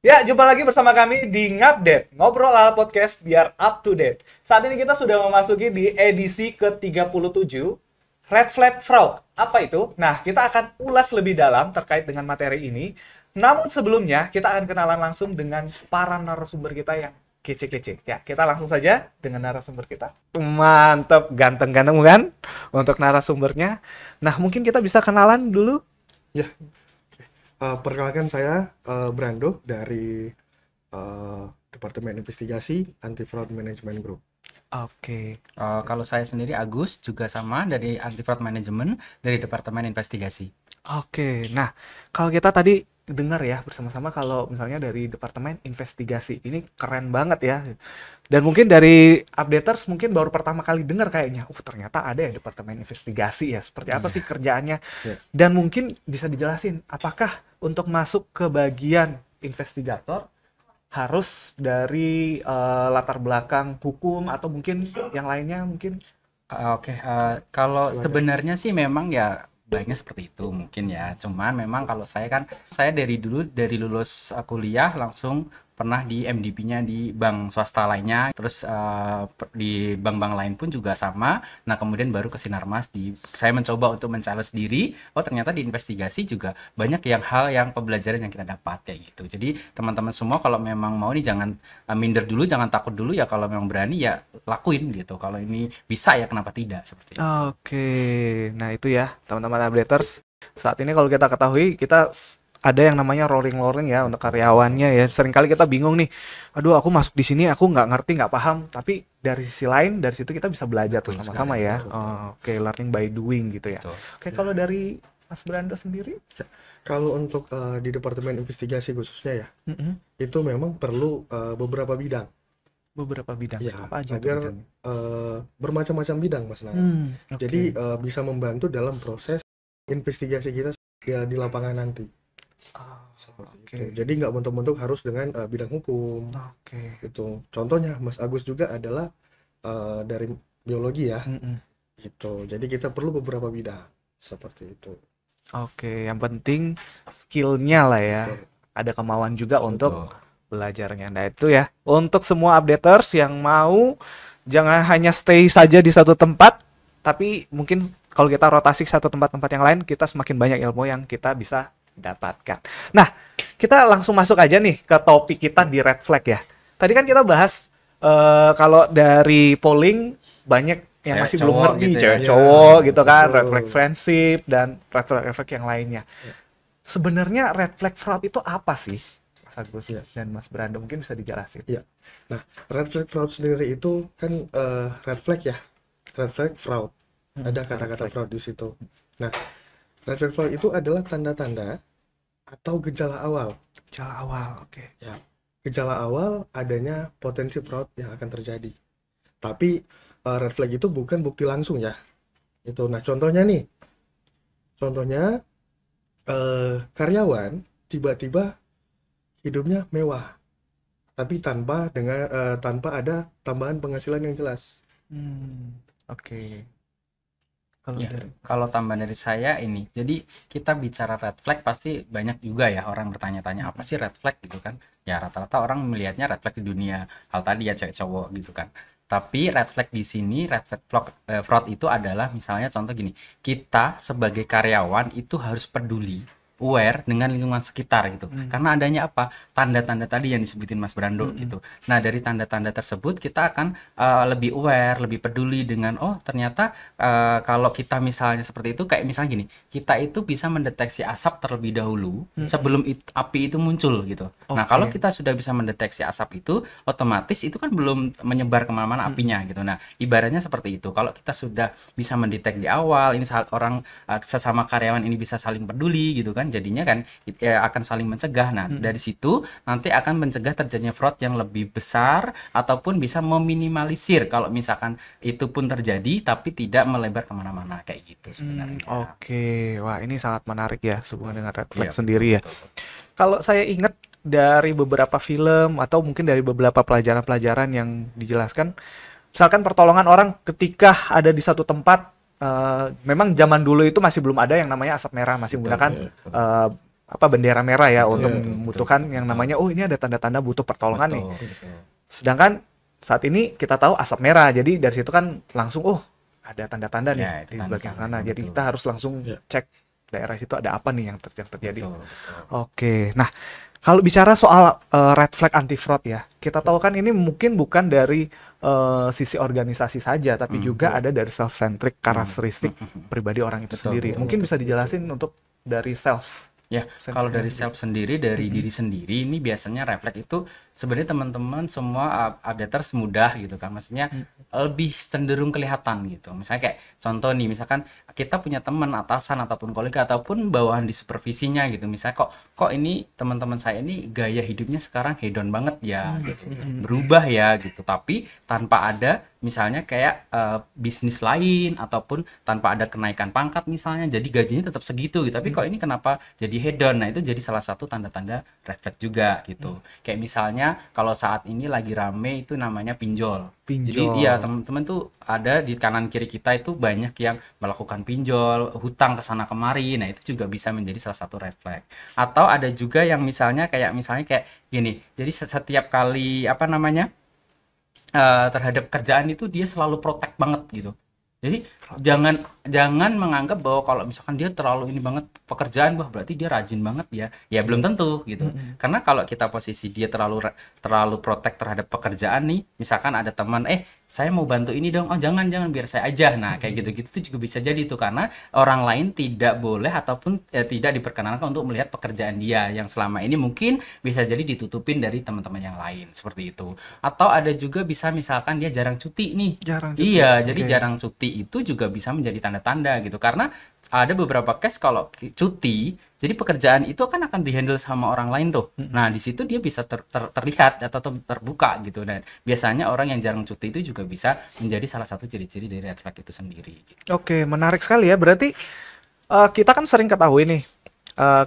Ya, jumpa lagi bersama kami di Ngupdate, ngobrol ala podcast biar up to date. Saat ini kita sudah memasuki di edisi ke-37, Red Flag Fraud. Apa itu? Nah, kita akan ulas lebih dalam terkait dengan materi ini. Namun sebelumnya, kita akan kenalan langsung dengan para narasumber kita yang kece-kece. Ya, kita langsung saja dengan narasumber kita. Mantap, ganteng-ganteng kan untuk narasumbernya. Nah, mungkin kita bisa kenalan dulu. Ya, perkenalkan saya Brando dari Departemen Investigasi Anti Fraud Management Group. Oke. Kalau saya sendiri Agus, juga sama dari Anti Fraud Management dari Departemen Investigasi. Oke, nah kalau kita tadi dengar ya bersama-sama kalau misalnya dari Departemen Investigasi, ini keren banget ya. Dan mungkin dari updaters mungkin baru pertama kali dengar kayaknya, ternyata ada ya Departemen Investigasi ya, seperti apa sih kerjaannya. Dan mungkin bisa dijelasin, apakah untuk masuk ke bagian investigator harus dari latar belakang hukum atau mungkin yang lainnya mungkin? Kalau sebenarnya sih memang ya baiknya seperti itu mungkin ya. Cuman memang kalau saya dari dulu dari lulus kuliah langsung pernah di MDP-nya di bank swasta lainnya, terus di bank-bank lain pun juga sama. Nah kemudian baru ke Sinarmas, saya mencoba untuk men-challenge diri. Oh ternyata di investigasi juga banyak hal yang pembelajaran yang kita dapat kayak gitu. Jadi teman-teman semua kalau memang mau nih jangan minder dulu, jangan takut dulu ya. Kalau memang berani ya lakuin gitu. Kalau ini bisa ya kenapa tidak, seperti itu. Oke, nah itu ya teman-teman updaters. Saat ini kalau kita ketahui kita ada yang namanya rolling ya untuk karyawannya ya. Seringkali kita bingung nih, aduh aku masuk di sini aku nggak ngerti, nggak paham. Tapi dari sisi lain, dari situ kita bisa belajar tuh sama-sama ya. Oke, learning by doing gitu ya. Oke, kalau dari Mas Brando sendiri? Kalau untuk di Departemen Investigasi khususnya ya, itu memang perlu beberapa bidang. Beberapa bidang, Ya, apa aja agar bermacam-macam bidang, Mas Nana. Jadi bisa membantu dalam proses investigasi kita di lapangan nanti. Seperti itu. Jadi nggak mentok-mentok harus dengan bidang hukum. Gitu. Contohnya Mas Agus juga adalah dari biologi ya. Gitu. Jadi kita perlu beberapa bidang seperti itu. Oke, yang penting skillnya lah ya. Ada kemauan juga untuk belajarnya. Nah itu ya, untuk semua updaters yang mau, jangan hanya stay saja di satu tempat, tapi mungkin kalau kita rotasi ke satu tempat-tempat yang lain, kita semakin banyak ilmu yang kita bisa dapatkan. Nah, kita langsung masuk aja nih ke topik kita di red flag ya. Tadi kan kita bahas kalau dari polling banyak yang masih belum ngerti, gitu cewek ya. cowok gitu kan, red flag friendship dan red flag yang lainnya. Sebenarnya red flag fraud itu apa sih, Mas Agus dan Mas Brando? Mungkin bisa dijelasin. Iya. Nah, red flag fraud sendiri itu kan red flag ya, red flag fraud. Ada kata-kata fraud di situ. Nah, red flag fraud itu adalah tanda-tanda atau gejala awal. Gejala awal, oke. Ya, gejala awal adanya potensi fraud yang akan terjadi. Tapi red flag itu bukan bukti langsung ya. Itu. Nah, contohnya karyawan tiba-tiba hidupnya mewah, tapi tanpa ada tambahan penghasilan yang jelas. Oke. Kalau tambahan dari saya ini, jadi kita bicara red flag pasti banyak juga ya orang bertanya-tanya apa sih red flag gitu kan. Ya rata-rata orang melihatnya red flag di dunia hal tadi ya cewek cowok gitu kan. Tapi red flag di sini, red flag fraud itu adalah misalnya contoh gini, kita sebagai karyawan itu harus peduli, aware dengan lingkungan sekitar gitu. Karena adanya apa? Tanda-tanda tadi yang disebutin Mas Brando gitu. Nah, dari tanda-tanda tersebut kita akan lebih aware, lebih peduli dengan ternyata kalau kita misalnya seperti itu, kayak misalnya gini, kita itu bisa mendeteksi asap terlebih dahulu sebelum api itu muncul gitu. Nah, kalau kita sudah bisa mendeteksi asap itu, otomatis itu kan belum menyebar kemana-mana apinya gitu. Nah, ibaratnya seperti itu. Kalau kita sudah bisa mendetek di awal, ini orang sesama karyawan ini bisa saling peduli gitu kan. Jadinya kan akan saling mencegah. Nah, dari situ nanti akan mencegah terjadinya fraud yang lebih besar ataupun bisa meminimalisir kalau misalkan itu pun terjadi tapi tidak melebar kemana-mana kayak gitu sebenarnya. Oke, wah ini sangat menarik ya hubungan dengan red flag sendiri ya. Kalau saya ingat dari beberapa film atau mungkin dari beberapa pelajaran-pelajaran yang dijelaskan, misalkan pertolongan orang ketika ada di satu tempat. Memang zaman dulu itu masih belum ada yang namanya asap merah, masih menggunakan apa bendera merah ya untuk betul, membutuhkan betul, yang betul. namanya oh ini ada tanda-tanda butuh pertolongan nih. Betul. Sedangkan saat ini kita tahu asap merah, jadi dari situ kan langsung oh ada tanda-tanda nih Ya, itu di bagian tanda-tanda, sana. Jadi betul. kita harus langsung Ya. cek daerah situ ada apa nih yang terjadi. Betul, betul. Oke, nah kalau bicara soal red flag anti fraud ya, kita tahu kan ini mungkin bukan dari sisi organisasi saja, tapi juga ada dari self-centric karakteristik pribadi orang itu Betul, sendiri. betul, Mungkin bisa dijelasin untuk dari self. Ya, kalau dari self sendiri, dari diri sendiri, ini biasanya refleks itu sebenarnya teman-teman semua updaters mudah gitu kan. Maksudnya lebih cenderung kelihatan gitu. Misalnya kayak contoh nih, misalkan kita punya teman atasan ataupun kolega ataupun bawahan di supervisinya gitu. Misalnya kok ini teman-teman saya ini gaya hidupnya sekarang hedon banget ya gitu. Berubah ya gitu. Tapi tanpa ada misalnya kayak bisnis lain ataupun tanpa ada kenaikan pangkat misalnya, jadi gajinya tetap segitu gitu. Tapi kok ini kenapa jadi hedon? Nah, itu jadi salah satu tanda-tanda red flag juga gitu. Kayak misalnya kalau saat ini lagi rame itu namanya pinjol. Jadi iya teman-teman tuh ada di kanan kiri kita itu banyak yang melakukan pinjol, hutang ke sana kemari. Nah, itu juga bisa menjadi salah satu red flag. Atau ada juga yang misalnya kayak gini. Jadi setiap kali apa namanya? Terhadap kerjaan itu dia selalu protek banget gitu. Jadi jangan menganggap bahwa kalau misalkan dia terlalu ini banget pekerjaan, wah berarti dia rajin banget ya. Ya belum tentu gitu. Karena kalau kita posisi dia terlalu protek terhadap pekerjaan nih, misalkan ada teman saya mau bantu ini dong, oh jangan biar saya aja. Nah kayak gitu-gitu tuh juga bisa jadi tuh, karena orang lain tidak boleh ataupun tidak diperkenankan untuk melihat pekerjaan dia yang selama ini mungkin bisa jadi ditutupin dari teman-teman yang lain seperti itu. Atau ada juga bisa misalkan dia jarang cuti nih. Iya, jadi jarang cuti itu juga bisa menjadi tanda-tanda gitu, karena ada beberapa case kalau cuti, jadi pekerjaan itu kan akan dihandle sama orang lain tuh. Nah, di situ dia bisa terlihat atau terbuka gitu. Dan biasanya orang yang jarang cuti itu juga bisa menjadi salah satu ciri-ciri dari red flag itu sendiri. Gitu. Oke, menarik sekali ya. Berarti kita kan sering ketahui nih,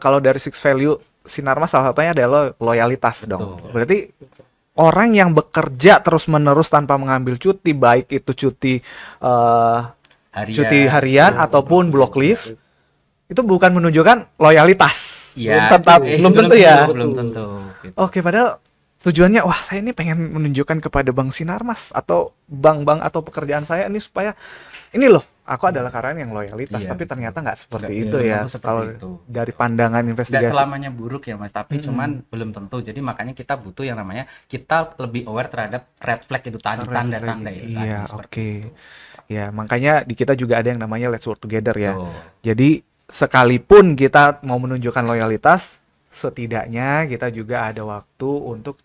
kalau dari six value Sinarmas salah satunya adalah loyalitas dong. Berarti orang yang bekerja terus-menerus tanpa mengambil cuti, baik itu cuti harian ataupun block leave, itu bukan menunjukkan loyalitas. Ya, belum tentu ya. Belum tentu. Gitu. Oke, padahal tujuannya, wah saya ini pengen menunjukkan kepada Bang Sinarmas atau bank-bank atau pekerjaan saya ini supaya ini loh, aku adalah karyawan yang loyalitas, tapi ternyata nggak seperti itu ya. Kalau dari pandangan investigasi. Nggak selamanya buruk ya Mas, tapi cuman belum tentu. Jadi makanya kita butuh yang namanya kita lebih aware terhadap red flag itu tadi, tanda-tanda itu tadi. Iya, oke. Ya, makanya di kita juga ada yang namanya let's work together ya. Tuh. Jadi sekalipun kita mau menunjukkan loyalitas, setidaknya kita juga ada waktu untuk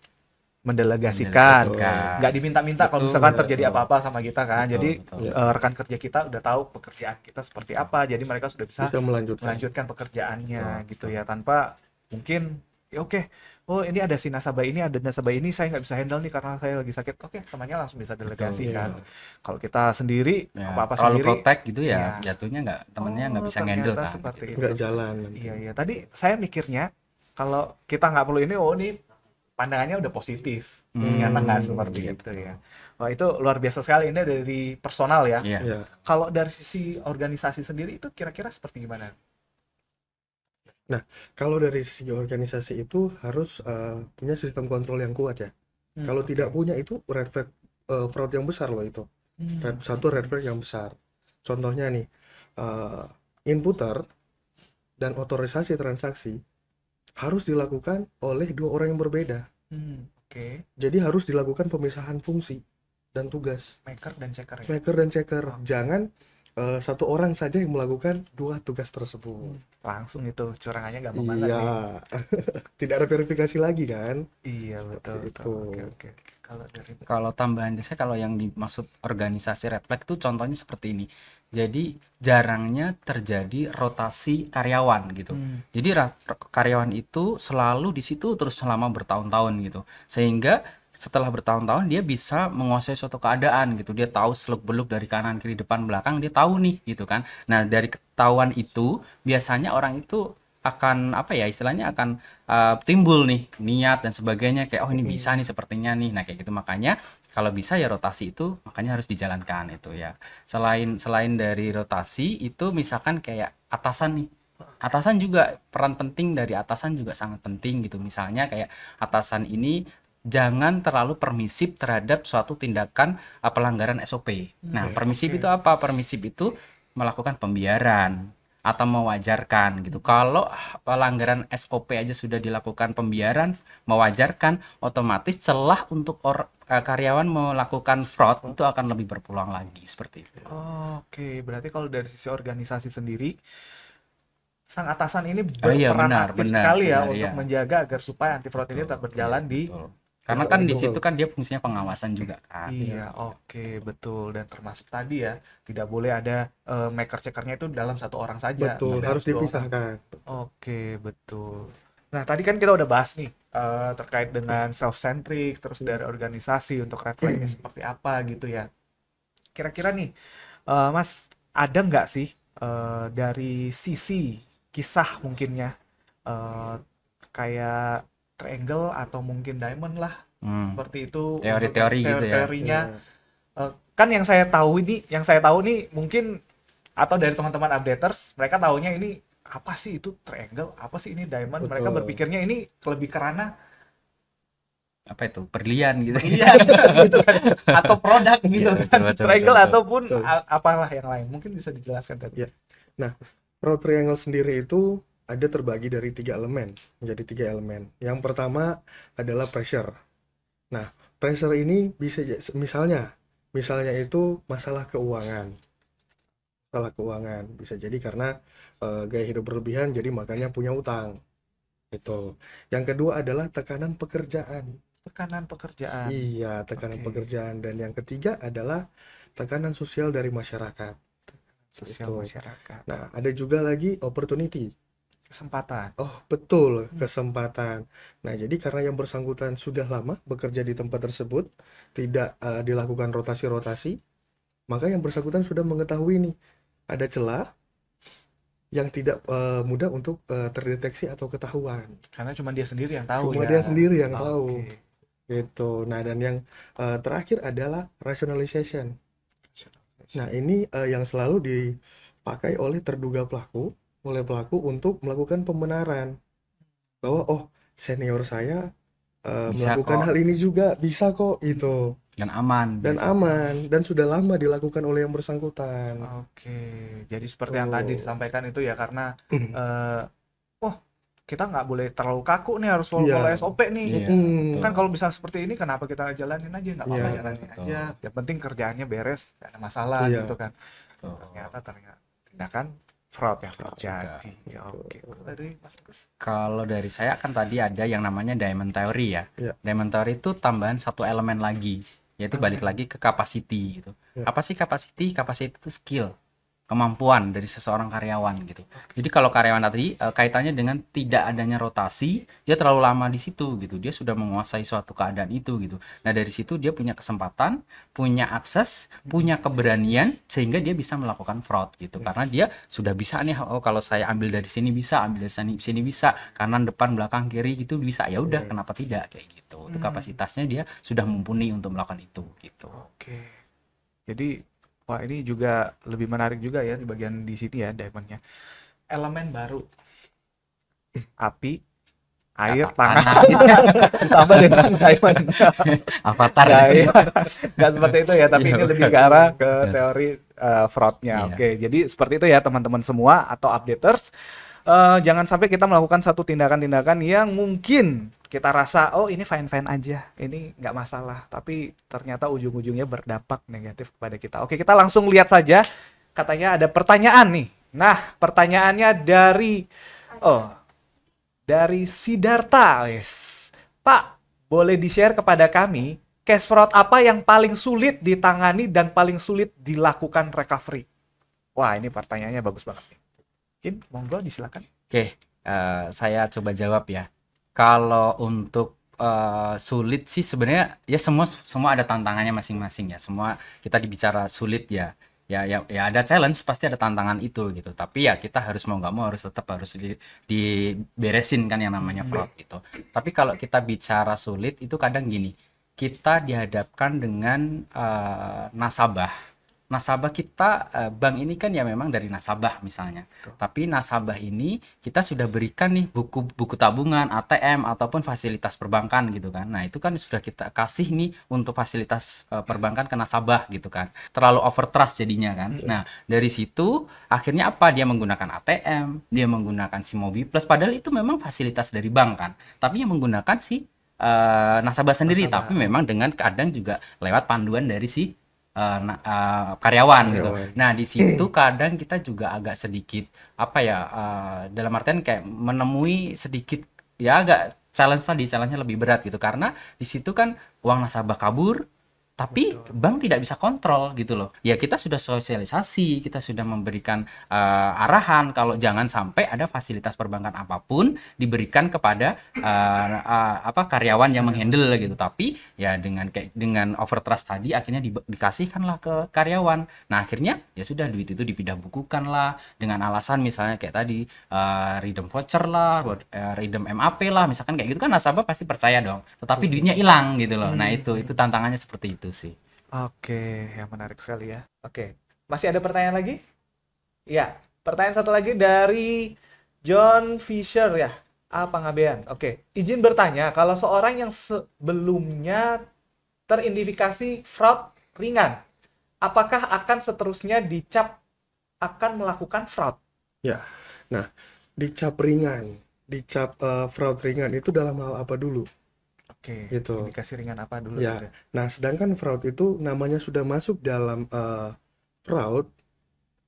mendelegasikan. Nggak diminta-minta kalau misalkan terjadi apa-apa sama kita kan. Jadi rekan kerja kita udah tahu pekerjaan kita seperti apa, jadi mereka sudah bisa melanjutkan pekerjaannya gitu ya, tanpa mungkin ya oh ini ada si nasabah ini, ada nasabah ini, saya nggak bisa handle nih karena saya lagi sakit. Temannya langsung bisa delegasikan. Kalau kita sendiri apa-apa sendiri protek gitu ya, jatuhnya temennya nggak bisa handle kan. Seperti itu. Nggak jalan. Iya. Tadi saya mikirnya kalau kita nggak perlu ini, ini pandangannya udah positif. Ternyata nggak seperti itu ya. Wah, itu luar biasa sekali. Ini dari personal ya. Kalau dari sisi organisasi sendiri itu kira-kira seperti gimana? Nah, kalau dari sisi organisasi itu harus punya sistem kontrol yang kuat ya. Kalau tidak punya itu red flag fraud yang besar loh itu. Satu red flag yang besar. Contohnya nih, inputter dan otorisasi transaksi harus dilakukan oleh dua orang yang berbeda. Jadi harus dilakukan pemisahan fungsi dan tugas. Maker dan checker. Ya? Maker dan checker. Jangan satu orang saja yang melakukan dua tugas tersebut. Langsung itu curangannya gampang banget. Iya. Tidak ada verifikasi lagi kan? Iya, betul. Oke. Kalau tambahan saya, kalau yang dimaksud organisasi red flag itu contohnya seperti ini. Jadi jarangnya terjadi rotasi karyawan gitu. Jadi karyawan itu selalu di situ terus selama bertahun-tahun gitu. Sehingga setelah bertahun-tahun dia bisa menguasai suatu keadaan gitu. Dia tahu seluk-beluk dari kanan, kiri, depan, belakang, dia tahu nih gitu kan. Nah, dari ketahuan itu biasanya orang itu akan istilahnya akan timbul nih niat dan sebagainya, kayak ini bisa nih sepertinya nih. Nah, kayak gitu, makanya kalau bisa ya rotasi itu makanya harus dijalankan itu ya. Selain dari rotasi itu misalkan kayak atasan nih. Atasan juga, peran penting dari atasan juga sangat penting gitu. Misalnya kayak atasan ini jangan terlalu permisif terhadap suatu tindakan pelanggaran SOP. Nah, permisif itu apa? Permisif itu melakukan pembiaran atau mewajarkan gitu. Kalau pelanggaran SOP aja sudah dilakukan pembiaran, mewajarkan, otomatis celah untuk karyawan melakukan fraud itu akan lebih berpeluang lagi seperti itu. Oke, berarti kalau dari sisi organisasi sendiri, sang atasan ini Iya, berperan benar, aktif benar, sekali ya benar, untuk iya. menjaga agar supaya anti fraud ini tetap berjalan di. Betul. Karena kan di situ kan dia fungsinya pengawasan juga kan. Iya, oke, betul. Dan termasuk tadi ya, tidak boleh ada maker cekernya itu dalam satu orang saja. Betul, tapi harus dua orang. dipisahkan. Oke, betul. Nah, tadi kan kita udah bahas nih terkait dengan self-centric, terus dari organisasi untuk red flag-nya seperti apa gitu ya. Kira-kira nih, Mas, ada nggak sih dari sisi kisah mungkinnya kayak triangle atau mungkin diamond lah, seperti itu Teori-teori gitu ya. teorinya. Kan yang saya tahu nih mungkin atau dari teman-teman updaters mereka taunya ini apa sih itu triangle, apa sih ini diamond. Betul. Mereka berpikirnya ini lebih kerana Apa itu? Berlian gitu. iya gitu kan, atau produk gitu Iya, kan, betul, triangle betul. ataupun Betul. apalah yang lain, mungkin bisa dijelaskan tadi. Iya. Nah, fraud triangle sendiri itu ada terbagi dari 3 elemen, menjadi 3 elemen. Yang pertama adalah pressure. Nah, pressure ini bisa misalnya itu masalah keuangan. Masalah keuangan bisa jadi karena gaya hidup berlebihan, jadi makanya punya utang. Itu. Yang kedua adalah tekanan pekerjaan. Tekanan pekerjaan. Iya, tekanan Oke. pekerjaan. Dan yang ketiga adalah tekanan sosial dari masyarakat. Sosial Itu. masyarakat. Nah, ada juga lagi opportunity. Kesempatan. Oh, betul, kesempatan. Nah, jadi karena yang bersangkutan sudah lama bekerja di tempat tersebut, tidak dilakukan rotasi-rotasi, maka yang bersangkutan sudah mengetahui nih, ada celah yang tidak mudah untuk terdeteksi atau ketahuan. Karena cuma dia sendiri yang tahu Cuma ya. dia sendiri yang tahu. Oke. Gitu. Nah, dan yang terakhir adalah rationalization. Nah, ini yang selalu dipakai oleh terduga pelaku, oleh pelaku untuk melakukan pembenaran bahwa oh, senior saya Bisa melakukan kok. hal ini juga, bisa kok itu, Dan aman. dan biasanya. aman, dan sudah lama dilakukan oleh yang bersangkutan. Oke, jadi seperti yang tadi disampaikan itu ya, karena kita nggak boleh terlalu kaku nih, harus follow Iya. SOP nih. Iya, Mm. betul. Kan kalau bisa seperti ini, kenapa kita jalanin aja, nggak apa-apa, Iya, jalanin betul. aja. Yang penting kerjaannya beres, nggak ada masalah Iya. gitu kan. Betul. Ternyata tindakan fraud yang Fraud terjadi. Ya, Betul. oke. Dari Mas Agus. Kalau dari saya kan tadi ada yang namanya diamond theory ya. Iya. Diamond theory itu tambahan satu elemen lagi, yaitu balik lagi ke capacity gitu. Iya. Apa sih capacity? Capacity itu skill, kemampuan dari seseorang karyawan gitu. Jadi kalau karyawan tadi kaitannya dengan tidak adanya rotasi, dia terlalu lama di situ gitu. Dia sudah menguasai suatu keadaan itu gitu. Nah, dari situ dia punya kesempatan, punya akses, punya keberanian sehingga dia bisa melakukan fraud gitu. Karena dia sudah bisa nih, oh kalau saya ambil dari sini bisa, ambil dari sini bisa, kanan, depan, belakang, kiri gitu bisa. Ya udah, kenapa tidak kayak gitu. Itu kapasitasnya dia sudah mumpuni untuk melakukan itu gitu. Oke. Jadi, wah ini juga lebih menarik juga ya di bagian di sini ya, diamondnya. Elemen baru. Api, air, tanah. Ditambah dengan diamond. Avatar. Ya, iya. Nggak seperti itu ya, tapi Iya, ini lebih bukan. ke arah ke Bukan. teori fraudnya. Iya. Oke, jadi seperti itu ya teman-teman semua atau updaters. Jangan sampai kita melakukan satu tindakan-tindakan yang mungkin kita rasa oh ini fine-fine aja, ini nggak masalah, tapi ternyata ujung-ujungnya berdampak negatif kepada kita. Oke, kita langsung lihat saja. Katanya ada pertanyaan nih. Nah, pertanyaannya dari Sidarta, yes. Pak, boleh di-share kepada kami case fraud apa yang paling sulit ditangani dan paling sulit dilakukan recovery? Wah, ini pertanyaannya bagus banget nih. Mungkin monggo disilakan. Oke, saya coba jawab ya. Kalau untuk sulit sih sebenarnya ya semua ada tantangannya masing-masing ya. Semua kita dibicara sulit ya. Ya ada challenge, pasti ada tantangan itu gitu. Tapi ya kita harus mau nggak mau harus diberesin kan yang namanya fraud gitu. Tapi kalau kita bicara sulit itu kadang gini, kita dihadapkan dengan nasabah nasabah kita, bank ini kan ya memang dari nasabah misalnya. Tapi nasabah ini kita sudah berikan nih buku tabungan, ATM ataupun fasilitas perbankan gitu kan. Nah, itu kan sudah kita kasih nih untuk fasilitas perbankan ke nasabah gitu kan. Terlalu overtrust jadinya kan. Nah, dari situ akhirnya apa? Dia menggunakan ATM, dia menggunakan si Mobiplus, padahal itu memang fasilitas dari bank kan. Tapi yang menggunakan si nasabah sendiri, tapi memang dengan kadang juga lewat panduan dari si karyawan gitu. Nah, di situ kadang kita juga agak sedikit apa ya, dalam artian kayak menemui sedikit ya agak challenge-nya lebih berat gitu, karena di situ kan uang nasabah kabur tapi bank tidak bisa kontrol gitu loh. Ya kita sudah sosialisasi, kita sudah memberikan arahan kalau jangan sampai ada fasilitas perbankan apapun diberikan kepada karyawan yang menghandle gitu. Tapi ya dengan overtrust tadi akhirnya dikasihkanlah ke karyawan. Nah, akhirnya ya sudah duit itu dipindah bukukan lah dengan alasan misalnya kayak tadi redeem voucher lah, redeem MAP lah, misalkan kayak gitu kan nasabah pasti percaya dong. Tetapi duitnya hilang gitu loh. Nah, itu tantangannya seperti itu sih. Oke, yang menarik sekali ya. Oke, masih ada pertanyaan lagi? Ya, pertanyaan satu lagi dari John Fisher ya. Pangabean. Oke, izin bertanya, kalau seorang yang sebelumnya teridentifikasi fraud ringan, apakah akan seterusnya dicap akan melakukan fraud? Ya, nah dicap fraud ringan itu dalam hal apa dulu? Oke, Gitu. indikasi ringan apa dulu? Ya, Gitu? nah sedangkan fraud itu namanya sudah masuk dalam fraud,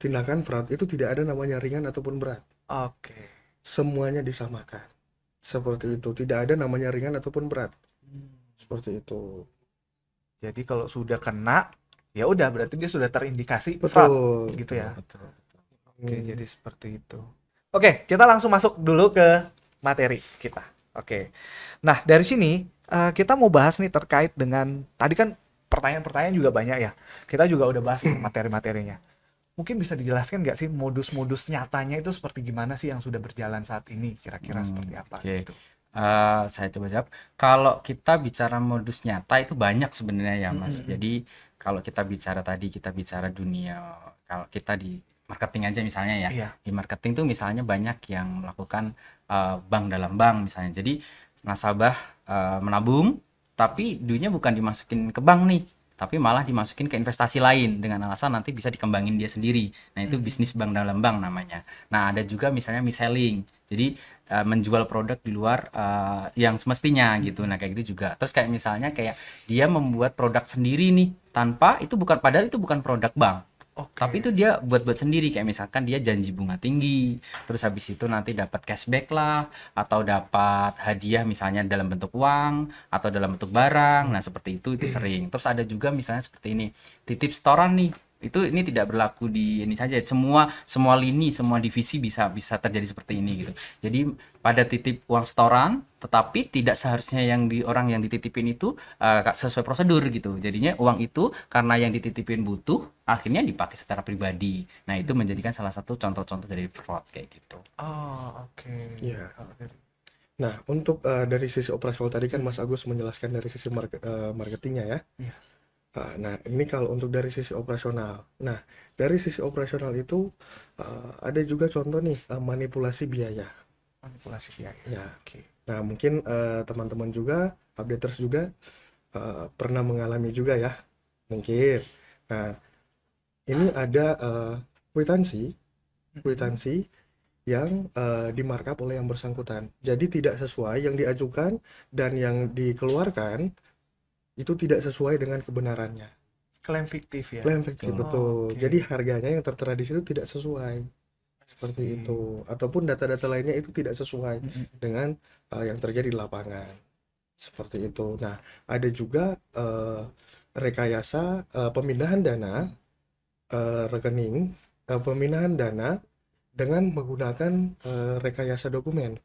tindakan fraud itu tidak ada namanya ringan ataupun berat. Oke. Semuanya disamakan. Seperti itu, tidak ada namanya ringan ataupun berat. Seperti itu. Jadi kalau sudah kena, ya udah berarti dia sudah terindikasi Betul. fraud gitu ya. Betul. Oke, jadi seperti itu. Oke, kita langsung masuk dulu ke materi kita. Oke. Nah, dari sini kita mau bahas nih terkait dengan tadi kan pertanyaan-pertanyaan juga banyak ya. Kita juga udah bahas materi-materinya. Mungkin bisa dijelaskan nggak sih modus-modus nyatanya itu seperti gimana sih yang sudah berjalan saat ini? Kira-kira seperti apa gitu? Saya coba jawab. Kalau kita bicara modus nyata itu banyak sebenarnya ya, Mas. Jadi kalau kita bicara dunia, kalau kita di marketing aja misalnya ya. Iya. Di marketing tuh misalnya banyak yang melakukan bank dalam bank misalnya. Jadi nasabah menabung, tapi duitnya bukan dimasukin ke bank nih, tapi malah dimasukin ke investasi lain dengan alasan nanti bisa dikembangin dia sendiri. Nah, itu bisnis bank dalam bank namanya. Nah, ada juga misalnya mis-selling. Jadi menjual produk di luar yang semestinya gitu. Nah, kayak gitu juga. Terus kayak misalnya kayak dia membuat produk sendiri nih, padahal itu bukan produk bank. Tapi itu dia buat-buat sendiri, kayak misalkan dia janji bunga tinggi, terus habis itu nanti dapat cashback lah, atau dapat hadiah misalnya dalam bentuk uang atau dalam bentuk barang. Nah, seperti itu sering. Terus ada juga misalnya seperti ini, titip setoran nih. Ini tidak berlaku di ini saja, semua lini, semua divisi bisa terjadi seperti ini gitu. Jadi pada titip uang setoran, tetapi tidak seharusnya orang yang dititipin itu sesuai prosedur gitu. Jadinya uang itu karena yang dititipin butuh, akhirnya dipakai secara pribadi. Nah, itu menjadikan salah satu contoh-contoh dari fraud kayak gitu. Oh, oke. Iya. Nah, untuk dari sisi operasional tadi kan Mas Agus menjelaskan dari sisi marketingnya ya. Iya. Nah, ini kalau untuk dari sisi operasional. Nah, dari sisi operasional itu ada juga contoh nih manipulasi biaya. Manipulasi biaya. Ya. Oke. Nah, mungkin teman-teman juga, updaters juga pernah mengalami juga ya. Mungkin. Nah, ini ada kwitansi yang dimarkup oleh yang bersangkutan. Jadi tidak sesuai yang diajukan dan yang dikeluarkan itu tidak sesuai dengan kebenarannya. Klaim fiktif ya. Klaim fiktif, betul. Oke. Jadi harganya yang tertera di situ tidak sesuai. Seperti itu. Ataupun data-data lainnya itu tidak sesuai dengan yang terjadi di lapangan. Seperti itu. Nah, ada juga rekayasa pemindahan dana rekening, pemindahan dana dengan menggunakan rekayasa dokumen.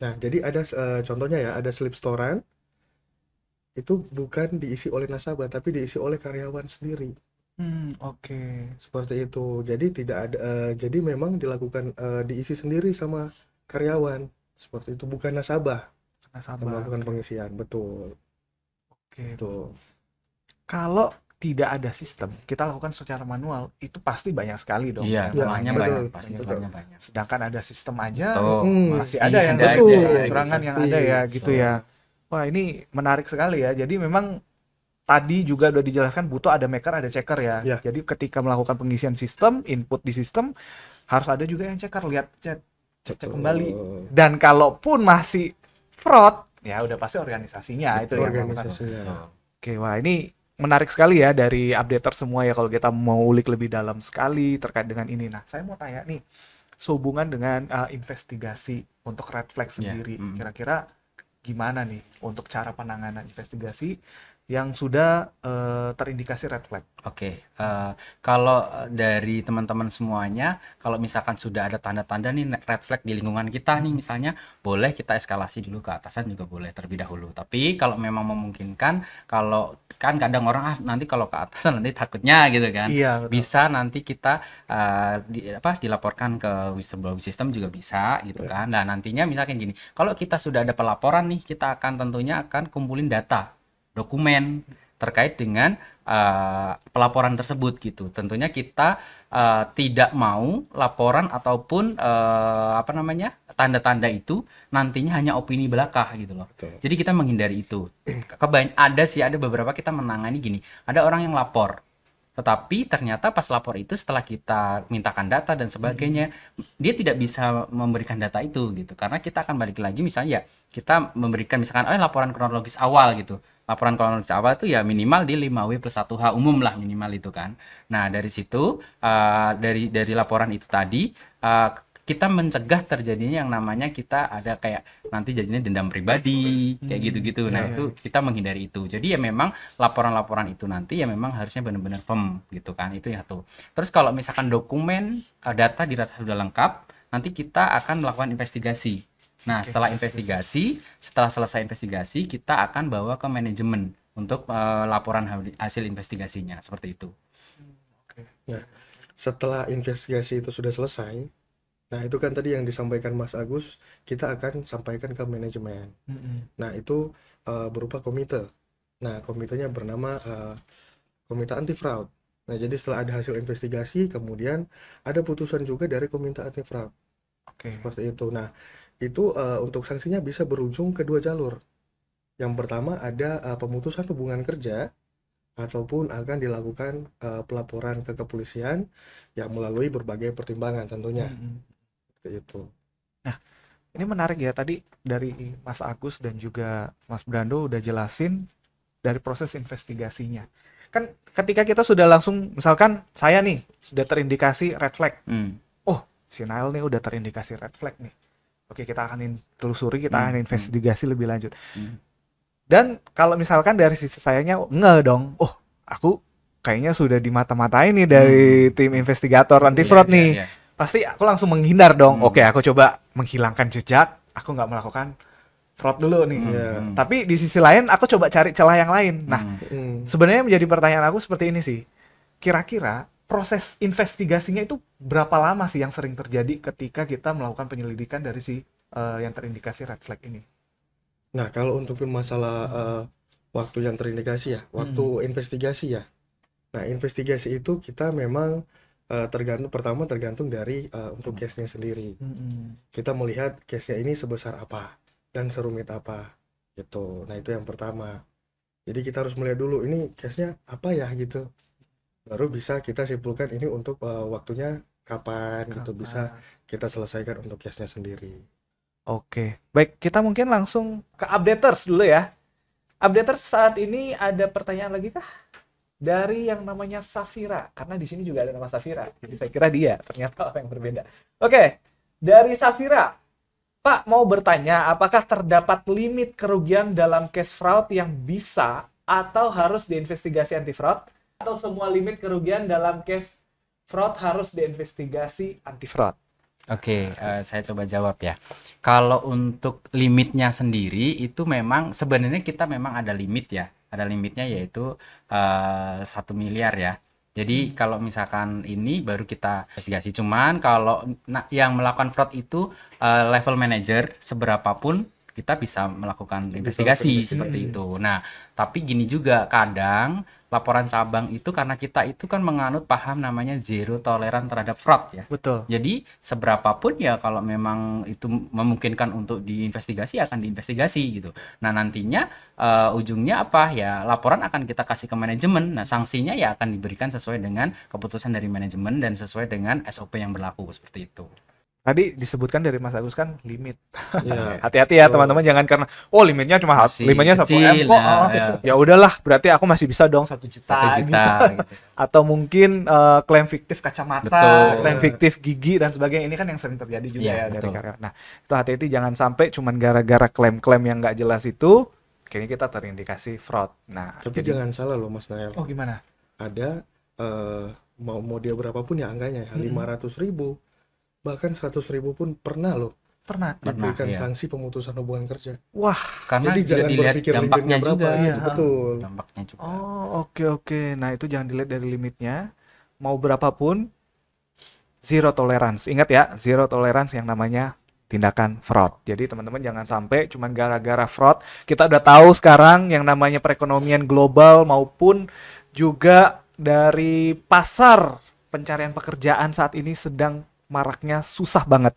Nah, jadi ada contohnya ya, ada slip setoran itu bukan diisi oleh nasabah tapi diisi oleh karyawan sendiri. Oke. Seperti itu. Jadi tidak ada jadi memang dilakukan diisi sendiri sama karyawan. Seperti itu, bukan nasabah yang melakukan pengisian. Betul. Oke. Betul. Kalau tidak ada sistem, kita lakukan secara manual, itu pasti banyak sekali dong. Iya, Iya, celahnya betul, banyak, pasti betul. celahnya banyak. Sedangkan ada sistem aja, Tuh, masih ada yang ada betul. aja. kecurangan yang Pasti. ada ya gitu ya. Wah, ini menarik sekali ya. Jadi memang tadi juga udah dijelaskan butuh ada maker, ada checker ya. Ya. Jadi ketika melakukan pengisian sistem, input di sistem, harus ada juga yang checker, lihat cek Betul. kembali. Dan kalaupun masih fraud, ya udah pasti organisasinya itu yang melakukan. Organisasinya. Oke, wah ini menarik sekali ya dari updater semua ya kalau kita mau ulik lebih dalam sekali terkait dengan ini. Nah, saya mau tanya nih, sehubungan dengan investigasi untuk red flag Iya, sendiri, kira-kira gimana nih untuk cara penanganan investigasi yang sudah terindikasi red flag? Oke, kalau dari teman-teman semuanya, kalau misalkan sudah ada tanda-tanda nih red flag di lingkungan kita nih misalnya, boleh kita eskalasi dulu ke atasan juga boleh terlebih dahulu. Tapi kalau memang memungkinkan, kalau kan kadang orang nanti kalau ke atasan nanti takutnya gitu kan, Iya, betul. bisa nanti kita dilaporkan ke whistleblower system juga bisa gitu kan. Nah nantinya misalkan gini, kalau kita sudah ada pelaporan nih, kita akan tentunya akan kumpulin data, dokumen terkait dengan pelaporan tersebut gitu. Tentunya kita tidak mau laporan ataupun tanda-tanda itu nantinya hanya opini belaka gitu loh. Betul. Jadi kita menghindari itu. Ada beberapa kita menangani gini. Ada orang yang lapor, tetapi ternyata pas lapor itu setelah kita mintakan data dan sebagainya, dia tidak bisa memberikan data itu gitu. Karena kita akan balik lagi misalnya ya, kita memberikan misalkan laporan kronologis awal gitu. Laporan kronologis awal itu ya minimal di 5W+1H umum lah minimal itu kan. Nah, dari situ dari laporan itu tadi kita mencegah terjadinya yang namanya kita ada kayak nanti jadinya dendam pribadi kayak gitu-gitu. Nah, itu kita menghindari itu. Jadi ya memang laporan-laporan itu nanti ya memang harusnya benar-benar firm gitu kan. Itu ya tuh. Terus kalau misalkan dokumen data dirasa sudah lengkap, nanti kita akan melakukan investigasi. Nah, setelah selesai investigasi, kita akan bawa ke manajemen untuk laporan hasil investigasinya, seperti itu. Nah, setelah investigasi itu sudah selesai, nah itu kan tadi yang disampaikan Mas Agus, kita akan sampaikan ke manajemen. Nah, itu berupa komite. Nah, komitenya bernama Komite Anti Fraud. Nah, jadi setelah ada hasil investigasi, kemudian ada putusan juga dari Komite Anti Fraud. Oke. Seperti itu. Nah, itu untuk sanksinya bisa berujung ke dua jalur. Yang pertama ada pemutusan hubungan kerja ataupun akan dilakukan pelaporan ke kepolisian yang melalui berbagai pertimbangan tentunya. Seperti itu. Nah, ini menarik ya, tadi dari Mas Agus dan juga Mas Brando udah jelasin dari proses investigasinya. Kan ketika kita sudah langsung, misalkan saya nih sudah terindikasi red flag. Oh, si Nail nih udah terindikasi red flag nih. Oke, kita akan telusuri, kita akan investigasi lebih lanjut. Dan kalau misalkan dari sisi sayanya dong, oh aku kayaknya sudah dimata-matain nih dari tim investigator anti fraud nih. Pasti aku langsung menghindar dong. Oke, aku coba menghilangkan jejak, aku nggak melakukan fraud dulu nih. Tapi di sisi lain aku coba cari celah yang lain. Nah, sebenarnya menjadi pertanyaan aku seperti ini sih. Kira-kira proses investigasinya itu berapa lama sih yang sering terjadi ketika kita melakukan penyelidikan dari si yang terindikasi red flag ini? Nah, kalau untuk masalah waktu yang terindikasi ya, waktu investigasi ya. Nah, investigasi itu kita memang tergantung dari untuk case-nya sendiri. Kita melihat case-nya ini sebesar apa dan serumit apa gitu. Nah, itu yang pertama. Jadi kita harus melihat dulu ini case-nya apa ya gitu. Baru bisa kita simpulkan ini untuk waktunya kapan gitu bisa kita selesaikan untuk case-nya sendiri. Oke, baik, kita mungkin langsung ke updaters dulu ya. Updaters saat ini ada pertanyaan lagi kah? Dari yang namanya Safira, karena di sini juga ada nama Safira, jadi saya kira dia, ternyata orang yang berbeda. Oke, dari Safira, Pak mau bertanya, apakah terdapat limit kerugian dalam case fraud yang bisa atau harus diinvestigasi anti fraud? Atau semua limit kerugian dalam case fraud harus diinvestigasi anti fraud? Oke, saya coba jawab ya. Kalau untuk limitnya sendiri itu memang sebenarnya kita memang ada limit ya. Ada limitnya yaitu 1 miliar ya. Jadi kalau misalkan ini baru kita investigasi. Cuman kalau yang melakukan fraud itu level manager seberapapun kita bisa melakukan investigasi seperti itu. Nah, tapi gini juga, kadang laporan cabang itu karena kita itu kan menganut paham namanya zero toleran terhadap fraud ya. Betul. Jadi seberapapun ya kalau memang itu memungkinkan untuk diinvestigasi akan diinvestigasi gitu. Nah, nantinya ujungnya apa ya, laporan akan kita kasih ke manajemen. Nah, sanksinya ya akan diberikan sesuai dengan keputusan dari manajemen dan sesuai dengan SOP yang berlaku seperti itu. Tadi disebutkan dari Mas Agus kan limit. Iya. Hati-hati ya teman-teman, jangan karena limitnya cuma limitnya 1 M kecil, kok. Ya udahlah, berarti aku masih bisa dong 1 juta. 1 juta gitu. Atau mungkin klaim fiktif kacamata, Betul. klaim fiktif gigi dan sebagainya. Ini kan yang sering terjadi juga Iya, ya dari betul. karyawan. Nah, itu hati-hati, jangan sampai cuman gara-gara klaim-klaim yang nggak jelas itu kayaknya kita terindikasi fraud. Nah, Tapi jangan salah loh Mas Nael. Oh, gimana? Ada mau dia berapapun ya angkanya, 500.000 bahkan 100.000 pun pernah loh Pernah. diberikan iya. sanksi pemutusan hubungan kerja. Wah. Karena Jadi juga jangan dilihat berpikir dampaknya limitnya berapa, juga iya. ya. Betul. Dampaknya juga. Oh, oke. Nah, itu jangan dilihat dari limitnya. Mau berapapun, zero tolerance. Ingat ya, zero tolerance yang namanya tindakan fraud. Jadi teman-teman jangan sampai cuman gara-gara fraud. Kita udah tahu sekarang yang namanya perekonomian global maupun juga dari pasar pencarian pekerjaan saat ini sedang maraknya, susah banget.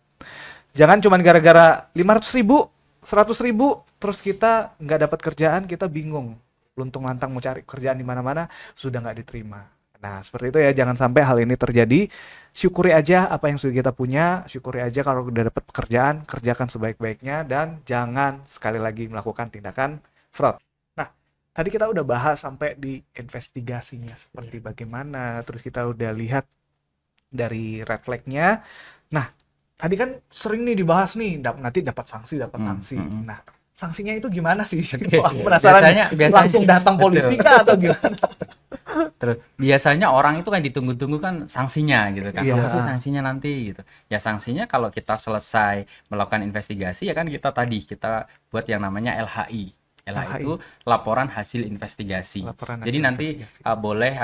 Jangan cuman gara-gara 500.000, 100.000, terus kita nggak dapat kerjaan, kita bingung, luntung-lantang mau cari kerjaan di mana-mana, sudah nggak diterima. Nah, seperti itu ya, jangan sampai hal ini terjadi. Syukuri aja apa yang sudah kita punya, syukuri aja kalau udah dapat pekerjaan, kerjakan sebaik-baiknya, dan jangan sekali lagi melakukan tindakan fraud. Nah, tadi kita udah bahas sampai di investigasinya seperti bagaimana, terus kita udah lihat dari red flag-nya. Nah, tadi kan sering nih dibahas nih, nanti dapat sanksi. Nah, sanksinya itu gimana sih? Wah, aku penasaran. Biasanya langsung datang polisi kah atau gimana? Terus biasanya orang itu kan ditunggu-tunggu kan sanksinya gitu kan. Iya. Apa sih sanksinya nanti gitu. Ya sanksinya kalau kita selesai melakukan investigasi ya kan kita buat yang namanya LHI. LHI itu laporan hasil investigasi. Jadi nanti boleh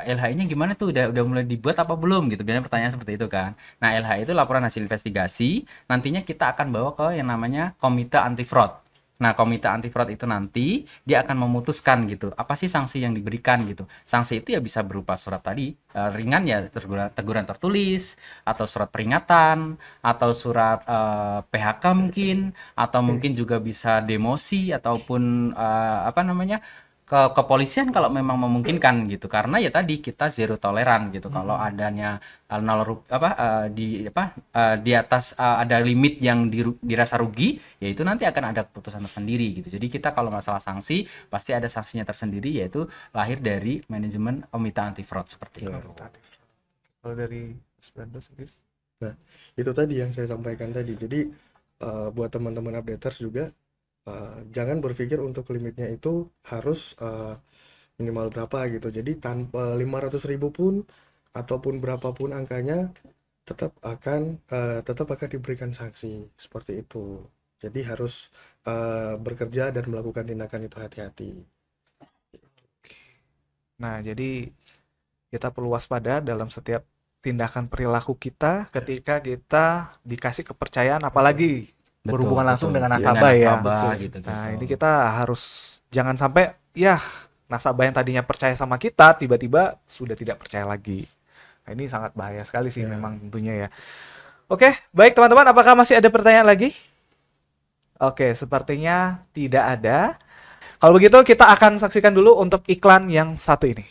LHI-nya gimana tuh, udah mulai dibuat apa belum gitu. Biasanya pertanyaan seperti itu kan. Nah, LHI itu laporan hasil investigasi, nantinya kita akan bawa ke yang namanya Komite Anti Fraud. Nah, Komite Anti Fraud itu nanti dia akan memutuskan gitu, apa sih sanksi yang diberikan gitu. Sanksi itu ya bisa berupa surat tadi, ringan ya teguran tertulis, atau surat peringatan, atau surat PHK mungkin, atau mungkin juga bisa demosi ataupun ke kepolisian kalau memang memungkinkan gitu. Karena ya tadi kita zero toleran gitu. Kalau adanya di atas ada limit yang dirasa rugi, ya itu nanti akan ada keputusan tersendiri gitu. Jadi kita kalau masalah sanksi pasti ada sanksinya tersendiri, yaitu lahir dari manajemen Komite Anti Fraud seperti itu. Kalau dari 19 sendiri? Nah, itu tadi yang saya sampaikan tadi. Jadi buat teman-teman updaters juga, jangan berpikir untuk limitnya itu harus minimal berapa gitu. Jadi tanpa 500.000 pun ataupun berapapun angkanya tetap akan diberikan sanksi seperti itu. Jadi harus bekerja dan melakukan tindakan itu hati-hati. Nah, jadi kita perlu waspada dalam setiap tindakan perilaku kita ketika kita dikasih kepercayaan, apalagi berhubungan langsung dengan nasabah ya. Gitu. Nah, ini kita harus jangan sampai ya nasabah yang tadinya percaya sama kita tiba-tiba sudah tidak percaya lagi. Nah, ini sangat bahaya sekali sih memang tentunya ya. Oke, baik teman-teman, apakah masih ada pertanyaan lagi? Oke, sepertinya tidak ada. Kalau begitu kita akan saksikan dulu untuk iklan yang satu ini.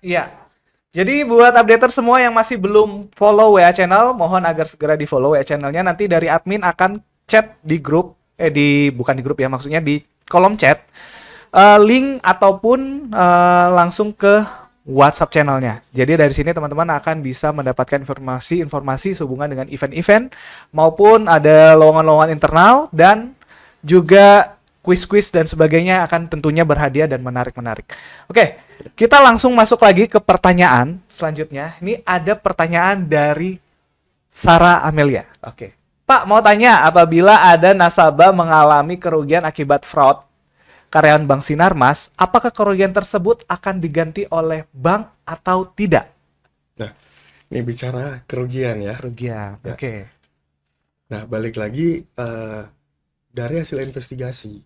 Ya, Jadi buat updater semua yang masih belum follow WA channel, mohon agar segera di follow WA channelnya. Nanti dari admin akan chat di grup, bukan di grup ya, maksudnya di kolom chat, link ataupun langsung ke WhatsApp channelnya. Jadi dari sini teman-teman akan bisa mendapatkan informasi sehubungan dengan event-event maupun ada lowongan-lowongan internal dan juga quiz-quiz dan sebagainya akan tentunya berhadiah dan menarik-menarik. Oke, kita langsung masuk lagi ke pertanyaan selanjutnya. Ini ada pertanyaan dari Sarah Amelia. Oke. Pak, mau tanya, apabila ada nasabah mengalami kerugian akibat fraud karyawan Bank Sinarmas, apakah kerugian tersebut akan diganti oleh bank atau tidak? Nah, ini bicara kerugian ya. Kerugian, Ya. oke. Nah, balik lagi dari hasil investigasi.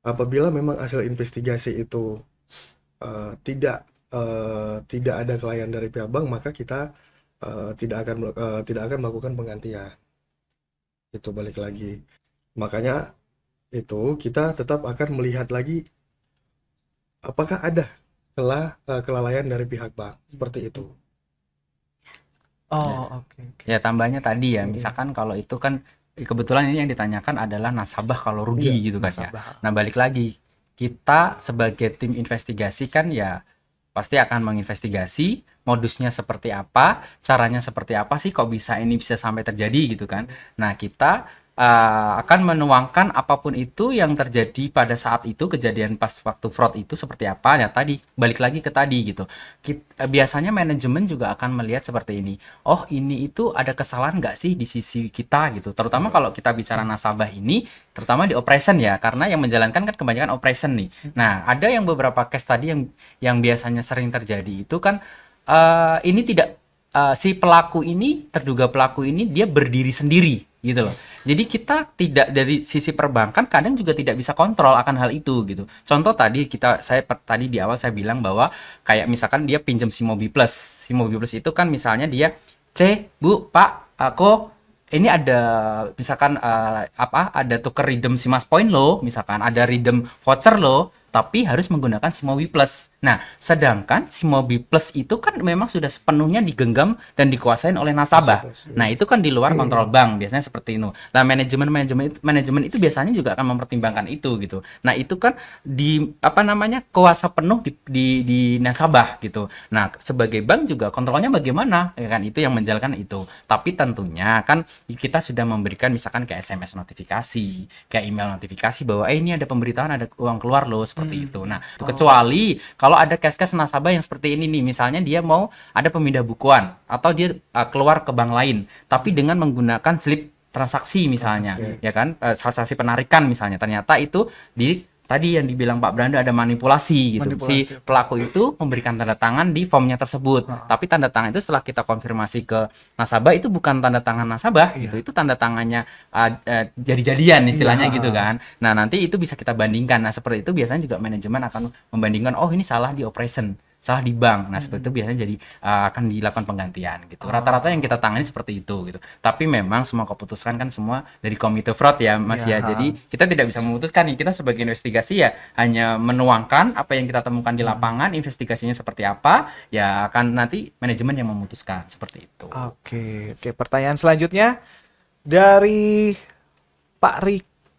Apabila memang hasil investigasi itu tidak ada kelainan dari pihak bank, maka kita tidak akan melakukan penggantian. Itu balik lagi. Makanya itu kita tetap akan melihat lagi apakah ada kelalaian dari pihak bank, seperti itu. Oh, oke. Ya tambahnya tadi ya, misalkan kalau itu kan kebetulan ini yang ditanyakan adalah nasabah kalau rugi Iya, gitu kan ya. nasabah. Nah balik lagi, kita sebagai tim investigasi kan ya pasti akan menginvestigasi modusnya seperti apa, caranya seperti apa sih kok ini bisa sampai terjadi gitu kan. Nah kita akan menuangkan apapun itu yang terjadi pada saat itu, kejadian pas waktu fraud itu seperti apa. Nah tadi balik lagi ke tadi gitu, biasanya manajemen juga akan melihat seperti ini, oh ini itu ada kesalahan nggak sih di sisi kita gitu, terutama kalau kita bicara nasabah ini, terutama di operation ya, karena yang menjalankan kan kebanyakan operation nih. Nah ada yang beberapa case tadi yang biasanya sering terjadi itu kan ini tidak si pelaku ini, terduga pelaku ini dia berdiri sendiri gitu loh. Jadi kita tidak dari sisi perbankan kadang juga tidak bisa kontrol akan hal itu gitu. Contoh tadi tadi di awal saya bilang bahwa kayak misalkan dia pinjam si Mobi Plus. Si Mobi Plus itu kan misalnya dia, Bu, Pak, aku ini ada misalkan ada tuker redeem si Mas Point lo, misalkan ada redeem voucher lo, tapi harus menggunakan si Mobi Plus. Nah, sedangkan si Mobi Plus itu kan memang sudah sepenuhnya digenggam dan dikuasain oleh nasabah. Nah, itu kan di luar kontrol bank, biasanya seperti itu. Nah, manajemen itu biasanya juga akan mempertimbangkan itu gitu. Nah, itu kan kuasa penuh di nasabah gitu. Nah, sebagai bank juga kontrolnya bagaimana? Ya kan itu yang menjalankan itu. Tapi tentunya kan kita sudah memberikan misalkan kayak SMS notifikasi, kayak email notifikasi bahwa ini ada pemberitahuan ada uang keluar loh seperti itu. Nah, kecuali kalau ada case-case nasabah yang seperti ini nih, misalnya dia mau ada pemindah bukuan atau dia keluar ke bank lain, tapi dengan menggunakan slip transaksi misalnya, ya kan, transaksi penarikan misalnya, ternyata itu tadi yang dibilang Pak Branda ada manipulasi gitu. Si pelaku itu memberikan tanda tangan di formnya tersebut. Tapi tanda tangan itu setelah kita konfirmasi ke nasabah itu bukan tanda tangan nasabah gitu. Itu tanda tangannya jadi-jadian istilahnya gitu kan. Nah, nanti itu bisa kita bandingkan. Nah, seperti itu biasanya juga manajemen akan membandingkan, oh ini salah di operation, salah di bank. Nah, seperti itu biasanya jadi akan dilakukan penggantian gitu. Rata-rata yang kita tangani seperti itu gitu. Tapi memang semua keputusan kan semua dari komite fraud ya, Mas ya. Jadi kita tidak bisa memutuskan nih. Kita sebagai investigasi ya hanya menuangkan apa yang kita temukan di lapangan, investigasinya seperti apa, ya akan nanti manajemen yang memutuskan seperti itu. Oke. Pertanyaan selanjutnya dari Pak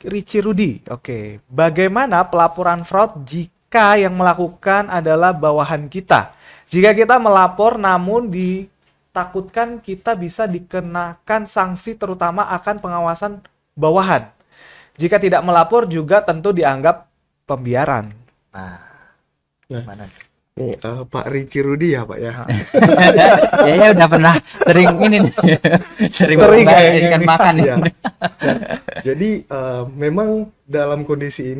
Ricci Rudi. Oke. Bagaimana pelaporan fraud jika yang melakukan adalah bawahan kita? Jika kita melapor namun ditakutkan kita bisa dikenakan sanksi terutama akan pengawasan bawahan. Jika tidak melapor juga tentu dianggap pembiaran. Nah, gimana? Nih, Pak Ricci Rudi ya Pak ya. Ya udah pernah sering ini nih. sering ikan makan ya. Jadi memang dalam kondisi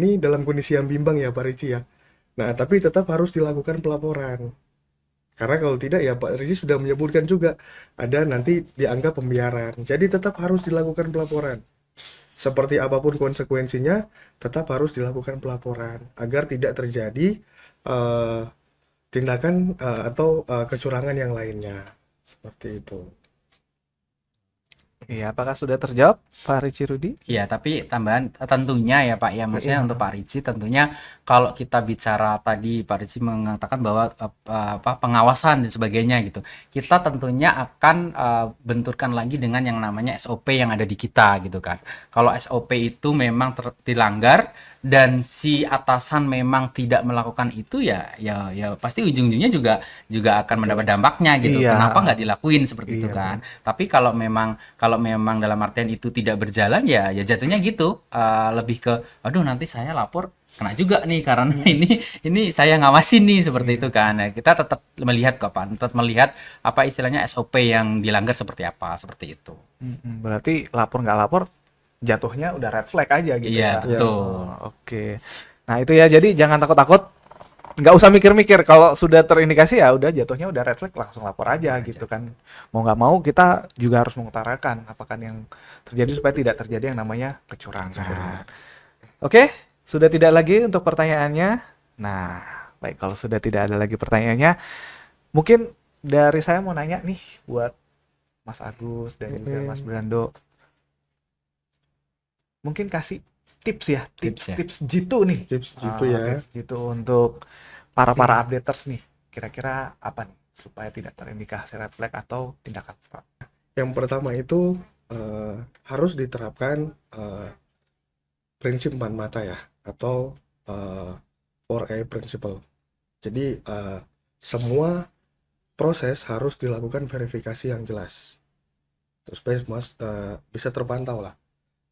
yang bimbang ya Pak Ricci ya. Nah, tapi tetap harus dilakukan pelaporan. Karena kalau tidak ya Pak Ricci sudah menyebutkan juga ada nanti dianggap pembiaran. Jadi tetap harus dilakukan pelaporan. Seperti apapun konsekuensinya, tetap harus dilakukan pelaporan agar tidak terjadi tindakan atau kecurangan yang lainnya. Seperti itu. Iya, apakah sudah terjawab Pak Rici Rudi? Iya, tapi tambahan tentunya ya Pak ya, maksudnya Iya. untuk Pak Rici tentunya kalau kita bicara tadi Pak Rici mengatakan bahwa pengawasan dan sebagainya gitu, kita tentunya akan benturkan lagi dengan yang namanya SOP yang ada di kita gitu kan. Kalau SOP itu memang dilanggar dan si atasan memang tidak melakukan itu ya pasti ujung-ujungnya juga akan mendapat dampaknya gitu. Iya. Kenapa nggak dilakuin seperti itu Iya, kan? Tapi kalau memang dalam artian itu tidak berjalan ya jatuhnya gitu, lebih ke aduh nanti saya lapor kena juga nih karena ini saya ngawasin nih seperti itu kan. Nah, kita tetap melihat kok Pak, tetap melihat apa istilahnya SOP yang dilanggar seperti apa, seperti itu. Berarti lapor nggak lapor jatuhnya udah red flag aja gitu Iya, ya. betul. Oke. Nah, itu ya, jadi jangan takut-takut. Nggak usah mikir-mikir, kalau sudah terindikasi ya udah jatuhnya udah red flag, langsung lapor aja gitu kan. Mau nggak mau kita juga harus mengutarakan apakah yang terjadi supaya tidak terjadi yang namanya kecurangan. Oke, sudah tidak lagi untuk pertanyaannya. Nah, baik, kalau sudah tidak ada lagi pertanyaannya, mungkin dari saya mau nanya nih buat Mas Agus dan juga Mas Brando. Mungkin kasih tips ya, tips jitu nih. Tips jitu ya. Tips jitu untuk para updaters nih. Kira-kira apa nih supaya tidak terindikasi red flag atau tindakan fraud? Yang pertama itu harus diterapkan prinsip 4 mata ya, atau 4A principle. Jadi semua proses harus dilakukan verifikasi yang jelas, terus bisa terpantau lah.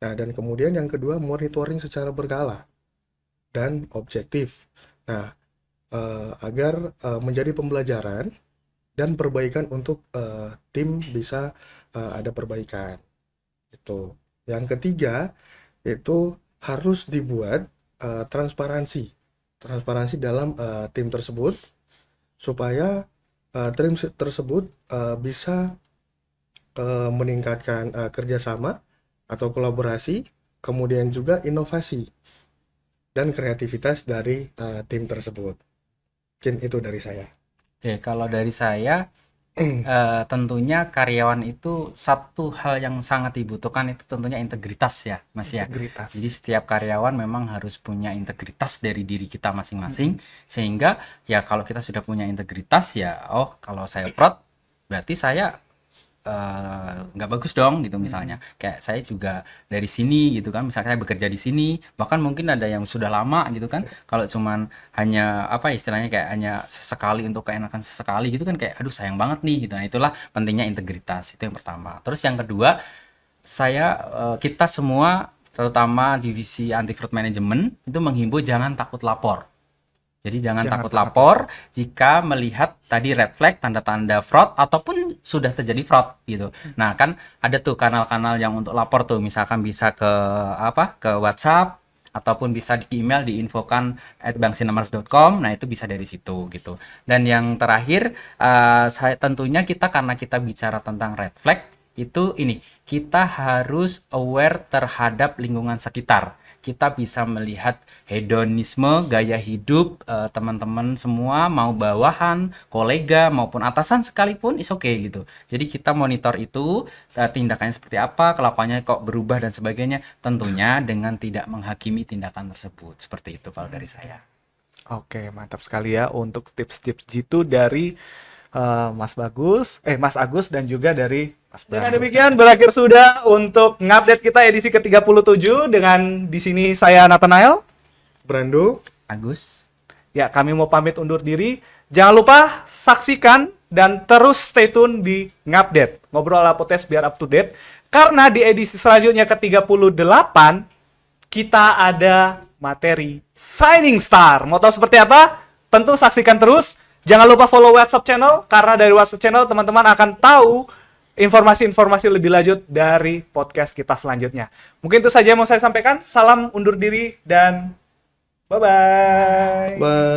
Nah, dan kemudian yang kedua, monitoring secara berkala dan objektif. Nah, agar menjadi pembelajaran dan perbaikan untuk tim bisa ada perbaikan. Itu. Yang ketiga, itu harus dibuat transparansi dalam tim tersebut supaya tim tersebut bisa meningkatkan kerjasama atau kolaborasi, kemudian juga inovasi dan kreativitas dari tim tersebut. Mungkin itu dari saya. Oke, kalau dari saya tentunya karyawan itu satu hal yang sangat dibutuhkan itu tentunya integritas ya Mas ya. Integritas. Jadi setiap karyawan memang harus punya integritas dari diri kita masing-masing, sehingga ya kalau kita sudah punya integritas ya kalau saya fraud berarti saya nggak bagus dong gitu. Misalnya kayak saya juga dari sini gitu kan, misalnya saya bekerja di sini, bahkan mungkin ada yang sudah lama gitu kan. Kalau cuman hanya apa istilahnya kayak hanya sesekali untuk keenakan sesekali gitu kan, kayak aduh sayang banget nih gitu. Nah, itulah pentingnya integritas, itu yang pertama. Terus yang kedua, kita semua terutama divisi anti fraud management itu menghimbau jangan takut lapor. Jadi jangan takut lapor jika melihat tadi red flag, tanda-tanda fraud ataupun sudah terjadi fraud gitu. Nah, kan ada tuh kanal-kanal yang untuk lapor tuh, misalkan bisa ke WhatsApp ataupun bisa di email di infokan@banksinamars.com. Nah, itu bisa dari situ gitu. Dan yang terakhir, tentunya karena kita bicara tentang red flag itu kita harus aware terhadap lingkungan sekitar. Kita bisa melihat hedonisme, gaya hidup teman-teman semua, mau bawahan, kolega maupun atasan sekalipun is okay gitu. Jadi kita monitor itu tindakannya seperti apa, kelakuannya kok berubah dan sebagainya, tentunya dengan tidak menghakimi tindakan tersebut. Seperti itu kalau dari saya. Oke, mantap sekali ya untuk tips-tips jitu dari Mas Agus dan juga dari Mas Brando. Dengan demikian berakhir sudah untuk ngupdate kita edisi ke-37 dengan di sini saya Nathanael, Brando, Agus. Ya, kami mau pamit undur diri. Jangan lupa saksikan dan terus stay tune di Ngupdate. Ngobrol Apotes biar up to date. Karena di edisi selanjutnya ke-38 kita ada materi Shining Star. Mau tahu seperti apa? Tentu saksikan terus. Jangan lupa follow WhatsApp channel, karena dari WhatsApp channel teman-teman akan tahu informasi-informasi lebih lanjut dari podcast kita selanjutnya. Mungkin itu saja yang mau saya sampaikan. Salam undur diri dan bye-bye. bye.